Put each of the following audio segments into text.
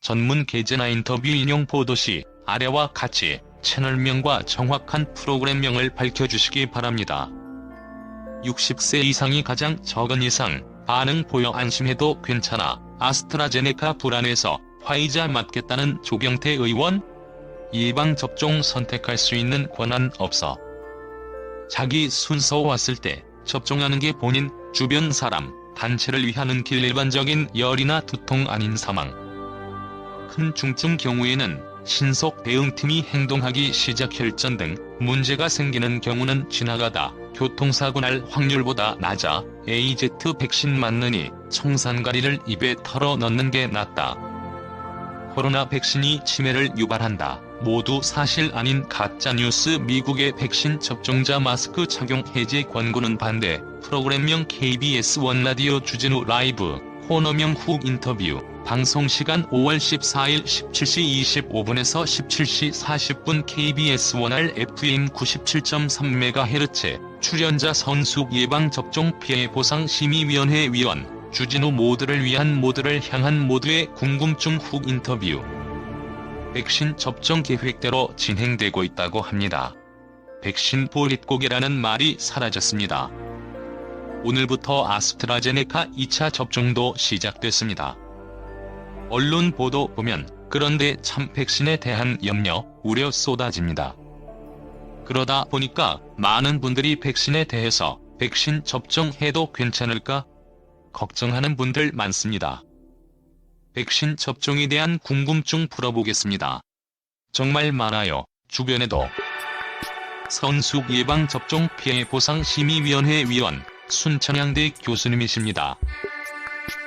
전문 계제나 인터뷰 인용 보도 시 아래와 같이 채널명과 정확한 프로그램명을 밝혀주시기 바랍니다. 60세 이상이 가장 적은 이상 반응 보여 안심해도 괜찮아 아스트라제네카 불안해서 화이자 맞겠다는 조경태 의원? 예방접종 선택할 수 있는 권한 없어. 자기 순서 왔을 때 접종하는 게 본인, 주변 사람, 단체를 위하는 길 일반적인 열이나 두통 아닌 사망. 큰 중증 경우에는 신속 대응팀이 행동하기 시작 혈전 등 문제가 생기는 경우는 지나가다 교통사고 날 확률보다 낮아 AZ 백신 맞느니 청산가리를 입에 털어 넣는 게 낫다. 코로나 백신이 치매를 유발한다. 모두 사실 아닌 가짜뉴스. 미국의 백신 접종자 마스크 착용 해제 권고는 반대. 프로그램명 KBS 1라디오 주진우 라이브 코너명 훅 인터뷰. 방송시간 5월 14일 17시 25분에서 17시 40분 KBS 1R FM 97.3MHz. 출연자 선수 예방접종 피해보상심의위원회 위원. 주진우 모두를 위한 모두를 향한 모두의 궁금증 훅 인터뷰. 백신 접종 계획대로 진행되고 있다고 합니다. 백신 보릿고개라는 말이 사라졌습니다. 오늘부터 아스트라제네카 2차 접종도 시작됐습니다. 언론 보도 보면 그런데 참 백신에 대한 염려, 우려 쏟아집니다. 그러다 보니까 많은 분들이 백신에 대해서 백신 접종해도 괜찮을까? 걱정하는 분들 많습니다. 백신 접종에 대한 궁금증 풀어보겠습니다. 정말 많아요. 주변에도. 선수 예방접종 피해보상심의위원회 위원 순천향대 교수님이십니다.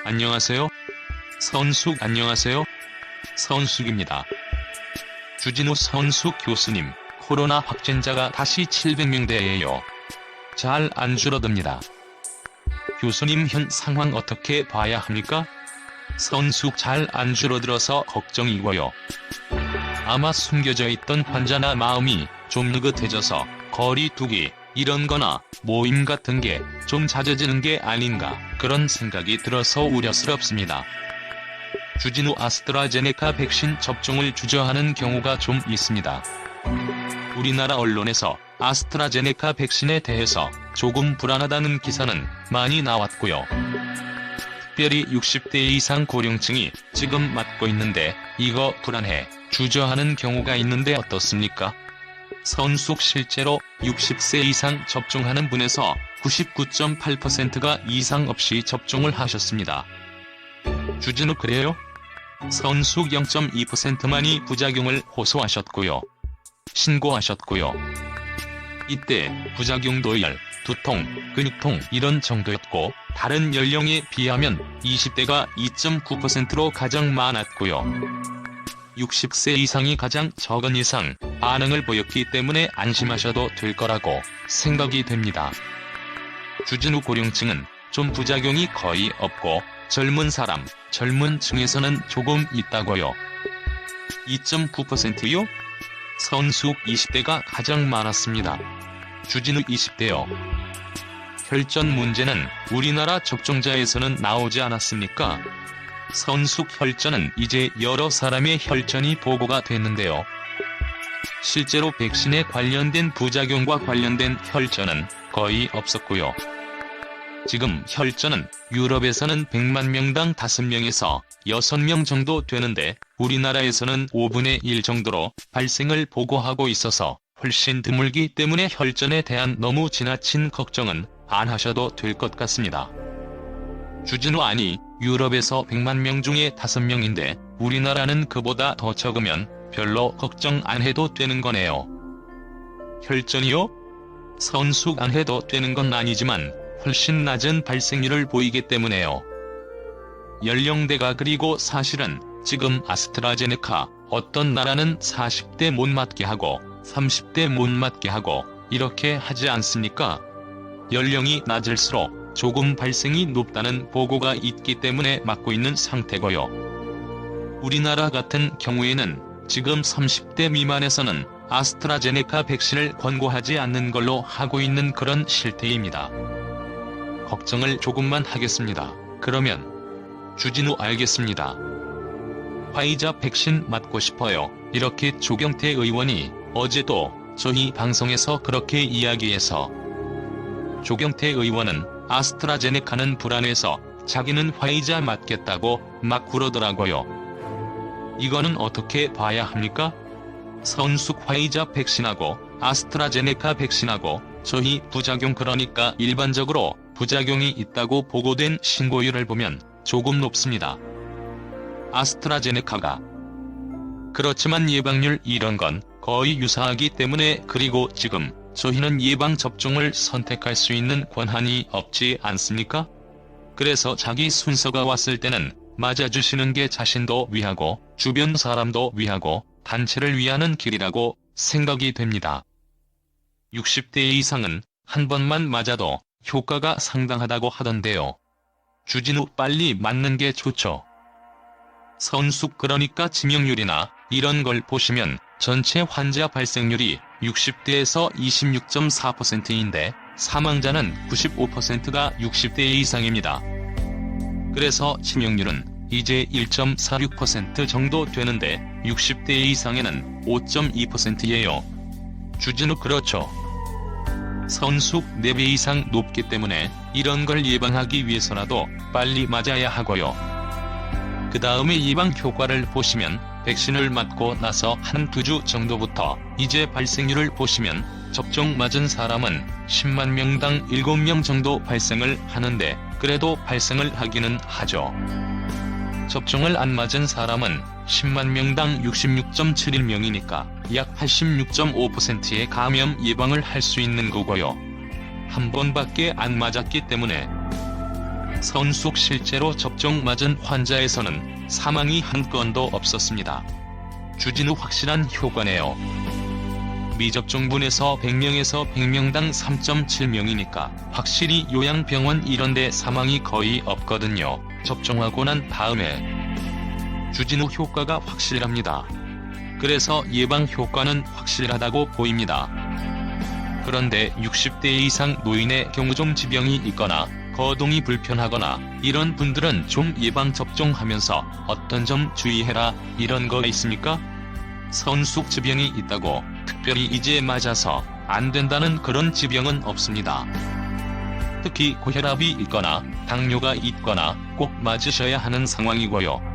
안녕하세요. 선숙 안녕하세요. 선숙입니다. 주진우 선숙 교수님, 코로나 확진자가 다시 700명대예요. 잘 안 줄어듭니다. 교수님 현 상황 어떻게 봐야 합니까? 선숙 잘 안 줄어들어서 걱정이고요. 아마 숨겨져 있던 환자나 마음이 좀 느긋해져서 거리 두기 이런 거나 모임 같은 게 좀 잦아지는 게 아닌가 그런 생각이 들어서 우려스럽습니다. 주진우 아스트라제네카 백신 접종을 주저하는 경우가 좀 있습니다. 우리나라 언론에서 아스트라제네카 백신에 대해서 조금 불안하다는 기사는 많이 나왔고요. 특별히 60대 이상 고령층이 지금 맞고 있는데 이거 불안해 주저하는 경우가 있는데 어떻습니까? 선숙 실제로 60세 이상 접종하는 분에서 99.8%가 이상 없이 접종을 하셨습니다. 주진우 그래요? 선숙 0.2%만이 부작용을 호소하셨고요. 신고하셨고요. 이때 부작용도 열, 두통, 근육통 이런 정도였고 다른 연령에 비하면 20대가 2.9%로 가장 많았고요. 60세 이상이 가장 적은 이상 반응을 보였기 때문에 안심하셔도 될 거라고 생각이 됩니다. 주진우 고령층은 좀 부작용이 거의 없고 젊은 사람, 젊은 층에서는 조금 있다고요. 2.9%요? 선숙 20대가 가장 많았습니다. 주진우 20대요. 혈전 문제는 우리나라 접종자에서는 나오지 않았습니까? 선숙 혈전은 이제 여러 사람의 혈전이 보고가 됐는데요. 실제로 백신에 관련된 부작용과 관련된 혈전은 거의 없었고요. 지금 혈전은 유럽에서는 100만 명당 5명에서 6명 정도 되는데 우리나라에서는 5분의 1 정도로 발생을 보고하고 있어서 훨씬 드물기 때문에 혈전에 대한 너무 지나친 걱정은 안 하셔도 될 것 같습니다. 주진우 아니 유럽에서 100만 명 중에 5명인데 우리나라는 그보다 더 적으면 별로 걱정 안 해도 되는 거네요. 혈전이요? 선숙 안 해도 되는 건 아니지만 훨씬 낮은 발생률을 보이기 때문에요. 연령대가 그리고 사실은 지금 아스트라제네카 어떤 나라는 40대 못 맞게 하고 30대 못 맞게 하고 이렇게 하지 않습니까? 연령이 낮을수록 조금 발생이 높다는 보고가 있기 때문에 맞고 있는 상태고요. 우리나라 같은 경우에는 지금 30대 미만에서는 아스트라제네카 백신을 권고하지 않는 걸로 하고 있는 그런 실태입니다. 걱정을 조금만 하겠습니다. 그러면 주진우 알겠습니다. 화이자 백신 맞고 싶어요. 이렇게 조경태 의원이 어제도 저희 방송에서 그렇게 이야기해서 조경태 의원은 아스트라제네카는 불안해서 자기는 화이자 맞겠다고 막 그러더라고요. 이거는 어떻게 봐야 합니까? 성숙 화이자 백신하고 아스트라제네카 백신하고 저희 부작용 그러니까 일반적으로 부작용이 있다고 보고된 신고율을 보면 조금 높습니다. 아스트라제네카가. 그렇지만 예방률 이런 건 거의 유사하기 때문에 그리고 지금 저희는 예방접종을 선택할 수 있는 권한이 없지 않습니까? 그래서 자기 순서가 왔을 때는 맞아주시는 게 자신도 위하고 주변 사람도 위하고 단체를 위하는 길이라고 생각이 됩니다. 60대 이상은 한 번만 맞아도 효과가 상당하다고 하던데요. 주진우 빨리 맞는 게 좋죠. 성숙 그러니까 치명률이나 이런 걸 보시면 전체 환자 발생률이 60대에서 26.4%인데 사망자는 95%가 60대 이상입니다. 그래서 치명률은 이제 1.46% 정도 되는데 60대 이상에는 5.2%예요. 주진우 그렇죠. 성숙 4배 이상 높기 때문에 이런 걸 예방하기 위해서라도 빨리 맞아야 하고요. 그 다음에 예방 효과를 보시면 백신을 맞고 나서 한 2주 정도부터 이제 발생률을 보시면 접종 맞은 사람은 10만 명당 7명 정도 발생을 하는데 그래도 발생을 하기는 하죠. 접종을 안 맞은 사람은 10만 명당 66.71명이니까 약 86.5%의 감염 예방을 할 수 있는 거고요. 한 번밖에 안 맞았기 때문에 성숙 실제로 접종 맞은 환자에서는 사망이 한 건도 없었습니다. 주진우 확실한 효과네요. 미접종분에서 100명에서 100명당 3.7명이니까 확실히 요양병원 이런데 사망이 거의 없거든요. 접종하고 난 다음에 주진우 효과가 확실합니다. 그래서 예방 효과는 확실하다고 보입니다. 그런데 60대 이상 노인의 경우 좀 지병이 있거나 거동이 불편하거나 이런 분들은 좀 예방접종하면서 어떤 점 주의해라 이런 거 있습니까? 성숙 지병이 있다고 특별히 이제 맞아서 안 된다는 그런 지병은 없습니다. 특히 고혈압이 있거나 당뇨가 있거나 꼭 맞으셔야 하는 상황이고요.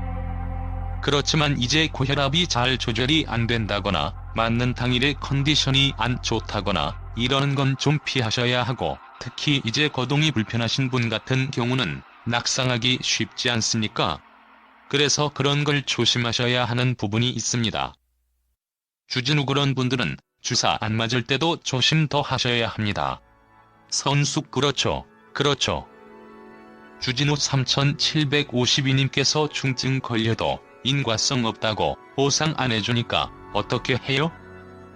그렇지만 이제 고혈압이 잘 조절이 안 된다거나 맞는 당일의 컨디션이 안 좋다거나 이러는 건 좀 피하셔야 하고 특히 이제 거동이 불편하신 분 같은 경우는 낙상하기 쉽지 않습니까? 그래서 그런 걸 조심하셔야 하는 부분이 있습니다. 주진우 그런 분들은 주사 안 맞을 때도 조심 더 하셔야 합니다. 성숙 그렇죠. 그렇죠. 주진우 3752님께서 중증 걸려도 인과성 없다고 보상 안 해주니까 어떻게 해요?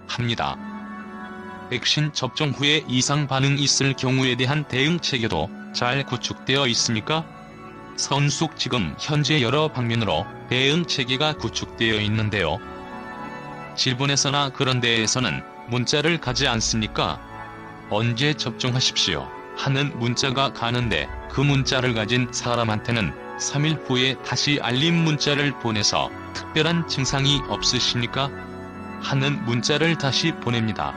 합니다. 백신 접종 후에 이상 반응 있을 경우에 대한 대응 체계도 잘 구축되어 있습니까? 성숙 지금 현재 여러 방면으로 대응 체계가 구축되어 있는데요. 질본에서나 그런 데에서는 문자를 가지 않습니까? 언제 접종하십시오 하는 문자가 가는데 그 문자를 가진 사람한테는 3일 후에 다시 알림 문자를 보내서 특별한 증상이 없으십니까? 하는 문자를 다시 보냅니다.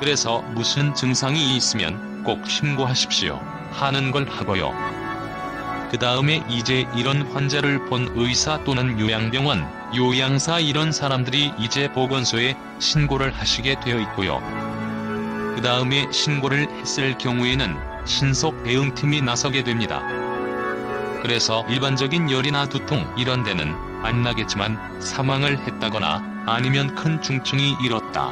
그래서 무슨 증상이 있으면 꼭 신고하십시오 하는 걸 하고요. 그 다음에 이제 이런 환자를 본 의사 또는 요양병원, 요양사 이런 사람들이 이제 보건소에 신고를 하시게 되어 있고요. 그 다음에 신고를 했을 경우에는 신속 대응팀이 나서게 됩니다. 그래서 일반적인 열이나 두통 이런 데는 안 나겠지만 사망을 했다거나 아니면 큰 중증이 일었다.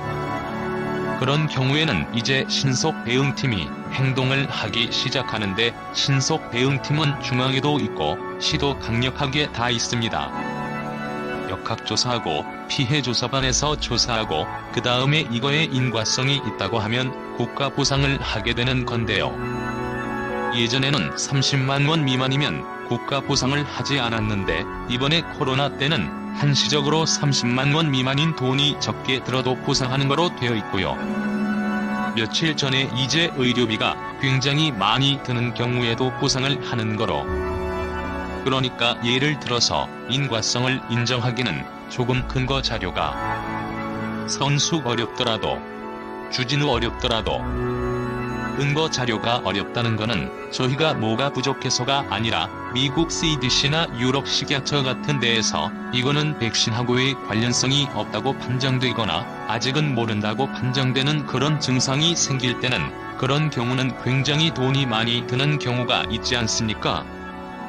그런 경우에는 이제 신속 대응팀이 행동을 하기 시작하는데 신속 대응팀은 중앙에도 있고 시도 강력하게 다 있습니다. 역학조사하고 피해조사반에서 조사하고 그 다음에 이거에 인과성이 있다고 하면 국가보상을 하게 되는 건데요. 예전에는 30만 원 미만이면 국가보상을 하지 않았는데 이번에 코로나 때는 한시적으로 30만 원 미만인 돈이 적게 들어도 보상하는 거로 되어 있고요. 며칠 전에 이제 의료비가 굉장히 많이 드는 경우에도 보상을 하는 거로 그러니까 예를 들어서 인과성을 인정하기는 조금 근거 자료가 선숙 어렵더라도, 주진우 어렵더라도 근거 자료가 어렵다는 거는 저희가 뭐가 부족해서가 아니라 미국 CDC나 유럽 식약처 같은 데에서 이거는 백신하고의 관련성이 없다고 판정되거나 아직은 모른다고 판정되는 그런 증상이 생길 때는, 그런 경우는 굉장히 돈이 많이 드는 경우가 있지 않습니까?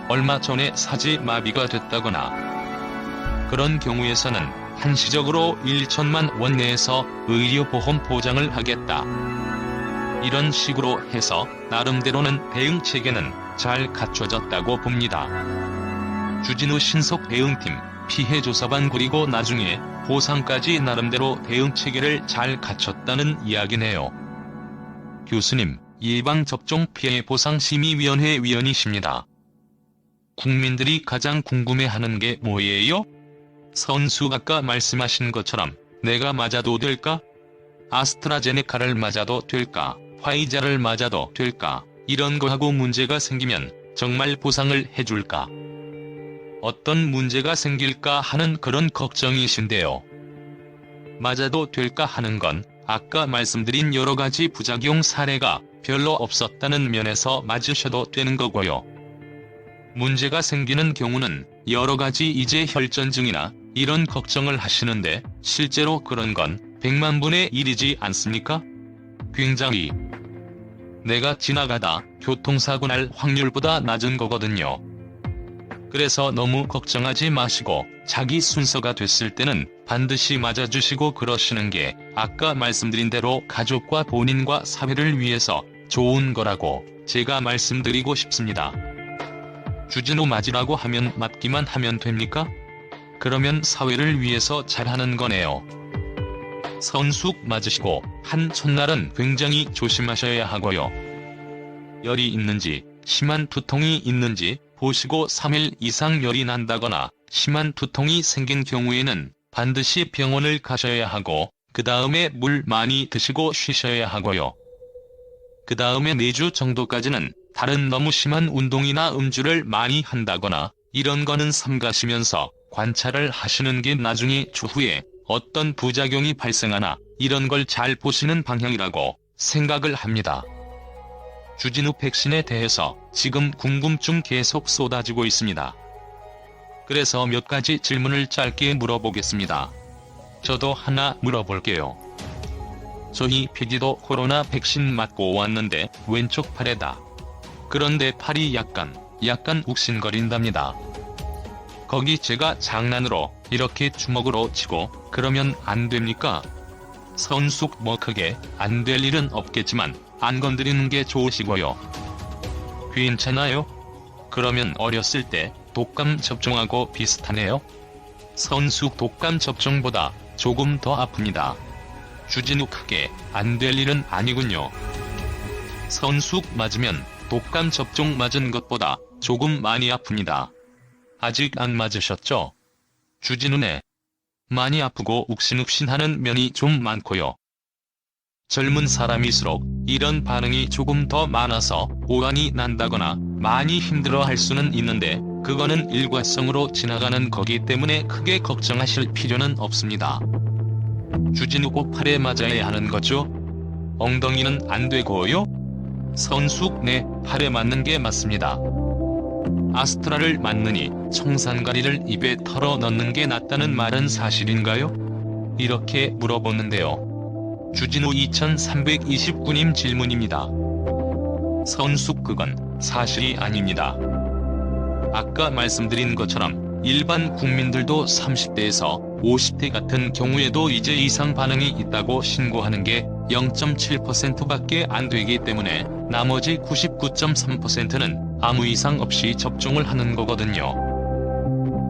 얼마 전에 사지마비가 됐다거나 그런 경우에서는 한시적으로 1천만 원 내에서 의료보험 보장을 하겠다, 이런 식으로 해서 나름대로는 대응 체계는 잘 갖춰졌다고 봅니다. 주진우 신속 대응팀, 피해조사반, 그리고 나중에 보상까지 나름대로 대응 체계를 잘 갖췄다는 이야기네요. 교수님, 예방접종 피해보상심의위원회 위원이십니다. 국민들이 가장 궁금해하는 게 뭐예요? 선수 아까 말씀하신 것처럼 내가 맞아도 될까? 아스트라제네카를 맞아도 될까? 화이자를 맞아도 될까? 이런 거하고 문제가 생기면 정말 보상을 해줄까? 어떤 문제가 생길까 하는 그런 걱정이신데요. 맞아도 될까 하는 건 아까 말씀드린 여러가지 부작용 사례가 별로 없었다는 면에서 맞으셔도 되는 거고요. 문제가 생기는 경우는 여러가지 이제 혈전증이나 이런 걱정을 하시는데 실제로 그런 건 100만 분의 1이지 않습니까? 굉장히 내가 지나가다 교통사고 날 확률보다 낮은 거거든요. 그래서 너무 걱정하지 마시고 자기 순서가 됐을 때는 반드시 맞아주시고 그러시는 게 아까 말씀드린 대로 가족과 본인과 사회를 위해서 좋은 거라고 제가 말씀드리고 싶습니다. 주진우 맞으라고 하면 맞기만 하면 됩니까? 그러면 사회를 위해서 잘하는 거네요. 선숙 맞으시고 한 첫날은 굉장히 조심하셔야 하고요. 열이 있는지, 심한 두통이 있는지 보시고 3일 이상 열이 난다거나 심한 두통이 생긴 경우에는 반드시 병원을 가셔야 하고, 그 다음에 물 많이 드시고 쉬셔야 하고요. 그 다음에 4주 정도까지는 다른 너무 심한 운동이나 음주를 많이 한다거나 이런 거는 삼가시면서 관찰을 하시는 게 나중에 추후에 어떤 부작용이 발생하나 이런 걸 잘 보시는 방향이라고 생각을 합니다. 주진우 백신에 대해서 지금 궁금증 계속 쏟아지고 있습니다. 그래서 몇 가지 질문을 짧게 물어보겠습니다. 저도 하나 물어볼게요. 저희 PD도 코로나 백신 맞고 왔는데 왼쪽 팔에다. 그런데 팔이 약간 욱신거린답니다. 거기 제가 장난으로 이렇게 주먹으로 치고 그러면 안 됩니까? 선숙 뭐 크게 안 될 일은 없겠지만 안 건드리는 게 좋으시고요. 괜찮아요? 그러면 어렸을 때 독감 접종하고 비슷하네요. 선숙 독감 접종보다 조금 더 아픕니다. 주진우 크게 안 될 일은 아니군요. 선숙 맞으면 독감 접종 맞은 것보다 조금 많이 아픕니다. 아직 안 맞으셨죠? 주진우네. 많이 아프고 욱신욱신하는 면이 좀 많고요. 젊은 사람일수록 이런 반응이 조금 더 많아서 오한이 난다거나 많이 힘들어할 수는 있는데 그거는 일과성으로 지나가는 거기 때문에 크게 걱정하실 필요는 없습니다. 주진우 꼭 팔에 맞아야 하는 거죠? 엉덩이는 안 되고요? 선숙 네, 팔에 맞는 게 맞습니다. 아스트라를 맞느니 청산가리를 입에 털어 넣는 게 낫다는 말은 사실인가요? 이렇게 물어보는데요. 주진우 2329님 질문입니다. 선숙 그건 사실이 아닙니다. 아까 말씀드린 것처럼 일반 국민들도 30대에서 50대 같은 경우에도 이제 이상 반응이 있다고 신고하는 게 0.7%밖에 안 되기 때문에 나머지 99.3%는 아무 이상 없이 접종을 하는 거거든요.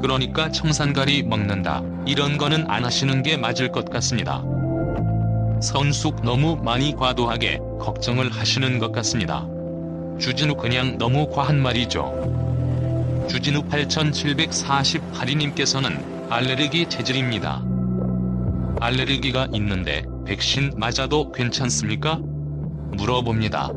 그러니까 청산가리 먹는다, 이런 거는 안 하시는 게 맞을 것 같습니다. 선숙 너무 많이 과도하게 걱정을 하시는 것 같습니다. 주진우 그냥 너무 과한 말이죠. 주진우 8748님께서는 알레르기 체질입니다. 알레르기가 있는데 백신 맞아도 괜찮습니까? 물어봅니다.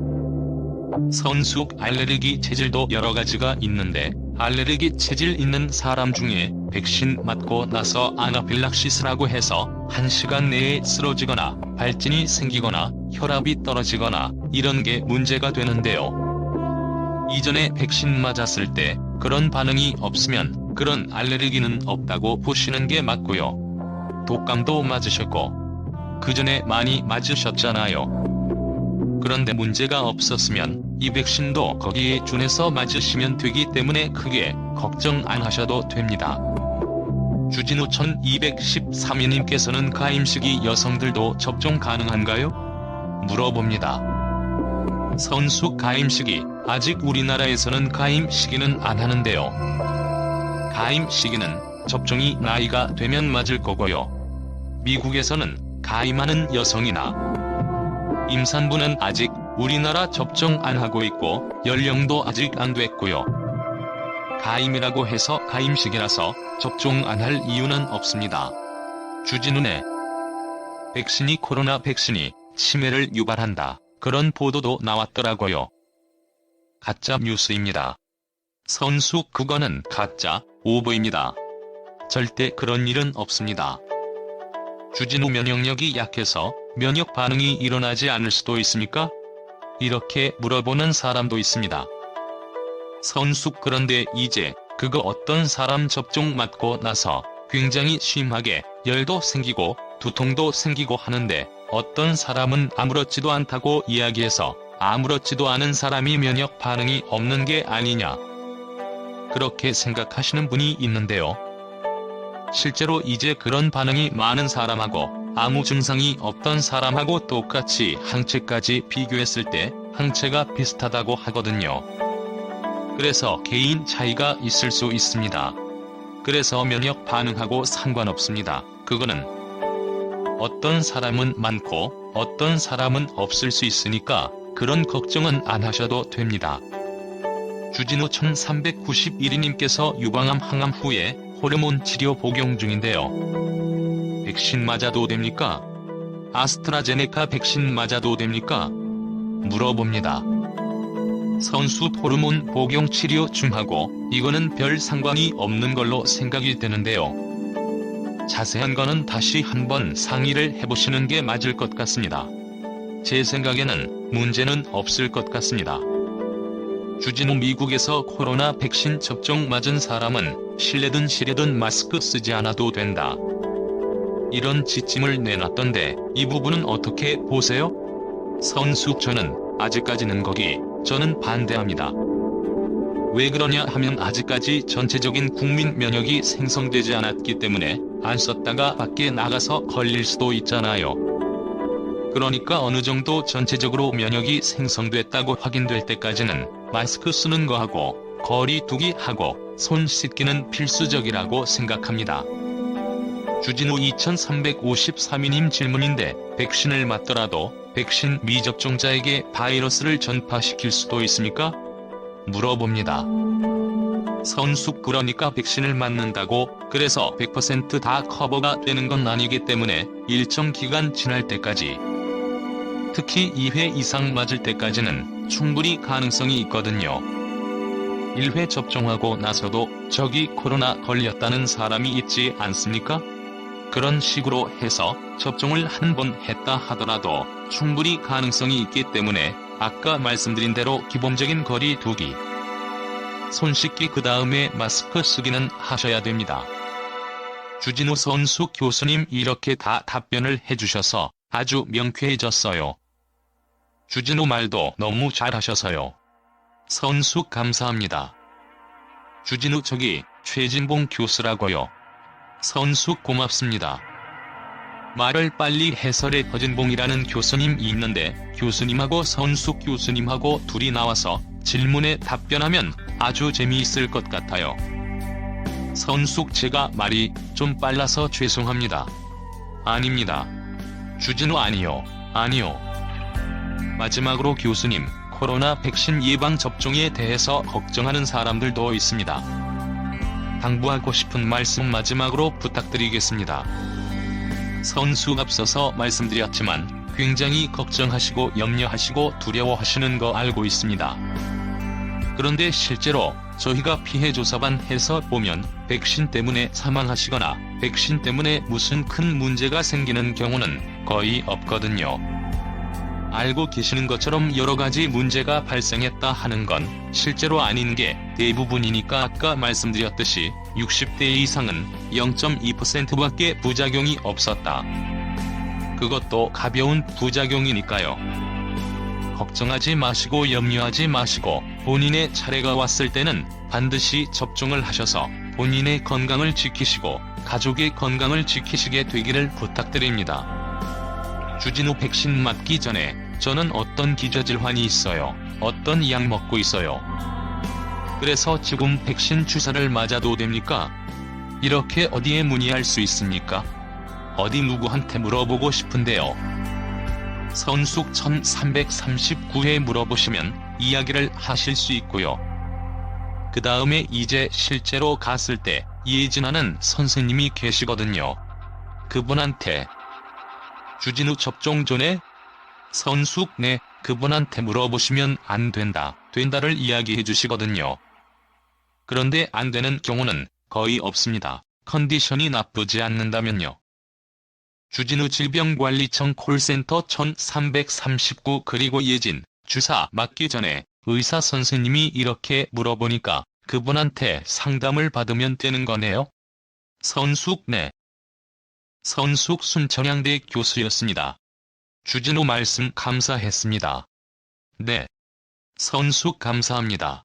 선숙 알레르기 체질도 여러 가지가 있는데 알레르기 체질 있는 사람 중에 백신 맞고 나서 아나필락시스라고 해서 1시간 내에 쓰러지거나 발진이 생기거나 혈압이 떨어지거나 이런 게 문제가 되는데요. 이전에 백신 맞았을 때 그런 반응이 없으면 그런 알레르기는 없다고 보시는 게 맞고요. 독감도 맞으셨고 그 전에 많이 맞으셨잖아요. 그런데 문제가 없었으면 이 백신도 거기에 준해서 맞으시면 되기 때문에 크게 걱정 안 하셔도 됩니다. 주진우 1213위님께서는 가임시기 여성들도 접종 가능한가요? 물어봅니다. 선수 가임시기, 아직 우리나라에서는 가임시기는 안 하는데요. 가임시기는 접종이 나이가 되면 맞을 거고요. 미국에서는 가임하는 여성이나 임산부는 아직 우리나라 접종 안 하고 있고 연령도 아직 안 됐고요. 가임이라고 해서 가임시기라서 접종 안 할 이유는 없습니다. 주진우네. 백신이 코로나 백신이 치매를 유발한다. 그런 보도도 나왔더라고요. 가짜 뉴스입니다. 선수 그거는 가짜, 오버입니다. 절대 그런 일은 없습니다. 주진우 면역력이 약해서 면역 반응이 일어나지 않을 수도 있습니까? 이렇게 물어보는 사람도 있습니다. 선수 그런데 이제 그거 어떤 사람 접종 맞고 나서 굉장히 심하게 열도 생기고 두통도 생기고 하는데 어떤 사람은 아무렇지도 않다고 이야기해서 아무렇지도 않은 사람이 면역 반응이 없는 게 아니냐. 그렇게 생각하시는 분이 있는데요. 실제로 이제 그런 반응이 많은 사람하고 아무 증상이 없던 사람하고 똑같이 항체까지 비교했을 때 항체가 비슷하다고 하거든요. 그래서 개인 차이가 있을 수 있습니다. 그래서 면역 반응하고 상관없습니다. 그거는 어떤 사람은 많고 어떤 사람은 없을 수 있으니까 그런 걱정은 안 하셔도 됩니다. 주진우 1391위님께서 유방암 항암 후에 호르몬 치료 복용 중인데요. 백신 맞아도 됩니까? 아스트라제네카 백신 맞아도 됩니까? 물어봅니다. 선수 호르몬 복용 치료 중하고 이거는 별 상관이 없는 걸로 생각이 되는데요. 자세한 거는 다시 한번 상의를 해보시는 게 맞을 것 같습니다. 제 생각에는 문제는 없을 것 같습니다. 주진우 미국에서 코로나 백신 접종 맞은 사람은 실내든 실외든 마스크 쓰지 않아도 된다. 이런 지침을 내놨던데 이 부분은 어떻게 보세요? 선수 저는 아직까지는 저는 반대합니다. 왜 그러냐 하면 아직까지 전체적인 국민 면역이 생성되지 않았기 때문에 안 썼다가 밖에 나가서 걸릴 수도 있잖아요. 그러니까 어느 정도 전체적으로 면역이 생성됐다고 확인될 때까지는 마스크 쓰는 거 하고 거리 두기 하고 손 씻기는 필수적이라고 생각합니다. 주진우 2353위님 질문인데 백신을 맞더라도 백신 미접종자에게 바이러스를 전파시킬 수도 있습니까? 물어봅니다. 선수 그러니까 백신을 맞는다고 그래서 100% 다 커버가 되는 건 아니기 때문에 일정 기간 지날 때까지 특히 2회 이상 맞을 때까지는 충분히 가능성이 있거든요. 1회 접종하고 나서도 저기 코로나 걸렸다는 사람이 있지 않습니까? 그런 식으로 해서 접종을 한 번 했다 하더라도 충분히 가능성이 있기 때문에 아까 말씀드린 대로 기본적인 거리 두기, 손 씻기 그 다음에 마스크 쓰기는 하셔야 됩니다. 주진우 선수 교수님 이렇게 다 답변을 해주셔서 아주 명쾌해졌어요. 주진우 말도 너무 잘하셔서요. 선수 감사합니다. 주진우 저기 최진봉 교수라고요. 선수 고맙습니다. 말을 빨리 해설해 허진봉이라는 교수님이 있는데 교수님하고 선수 교수님하고 둘이 나와서 질문에 답변하면 아주 재미있을 것 같아요. 선수 제가 말이 좀 빨라서 죄송합니다. 아닙니다. 주진우 아니요. 마지막으로 교수님, 코로나 백신 예방 접종에 대해서 걱정하는 사람들도 있습니다. 당부하고 싶은 말씀 마지막으로 부탁드리겠습니다. 선수 앞서서 말씀드렸지만 굉장히 걱정하시고 염려하시고 두려워하시는 거 알고 있습니다. 그런데 실제로 저희가 피해조사반 해서 보면 백신 때문에 사망하시거나 백신 때문에 무슨 큰 문제가 생기는 경우는 거의 없거든요. 알고 계시는 것처럼 여러가지 문제가 발생했다 하는 건 실제로 아닌 게 대부분이니까 아까 말씀드렸듯이 60대 이상은 0.2%밖에 부작용이 없었다. 그것도 가벼운 부작용이니까요. 걱정하지 마시고 염려하지 마시고 본인의 차례가 왔을 때는 반드시 접종을 하셔서 본인의 건강을 지키시고 가족의 건강을 지키시게 되기를 부탁드립니다. 주진우 백신 맞기 전에 저는 어떤 기저질환이 있어요. 어떤 약 먹고 있어요. 그래서 지금 백신 주사를 맞아도 됩니까? 이렇게 어디에 문의할 수 있습니까? 어디 누구한테 물어보고 싶은데요. 선숙 1339회 물어보시면 이야기를 하실 수 있고요. 그 다음에 이제 실제로 갔을 때 예진하는 선생님이 계시거든요. 그분한테 주진우 접종 전에 선숙 네, 그분한테 물어보시면 안 된다, 된다를 이야기해 주시거든요. 그런데 안 되는 경우는 거의 없습니다. 컨디션이 나쁘지 않는다면요. 주진우 질병관리청 콜센터 1339 그리고 예진, 주사 맞기 전에 의사 선생님이 이렇게 물어보니까 그분한테 상담을 받으면 되는 거네요. 선숙 네. 선숙 순천향대 교수였습니다. 주진우 말씀 감사했습니다. 네. 선숙 감사합니다.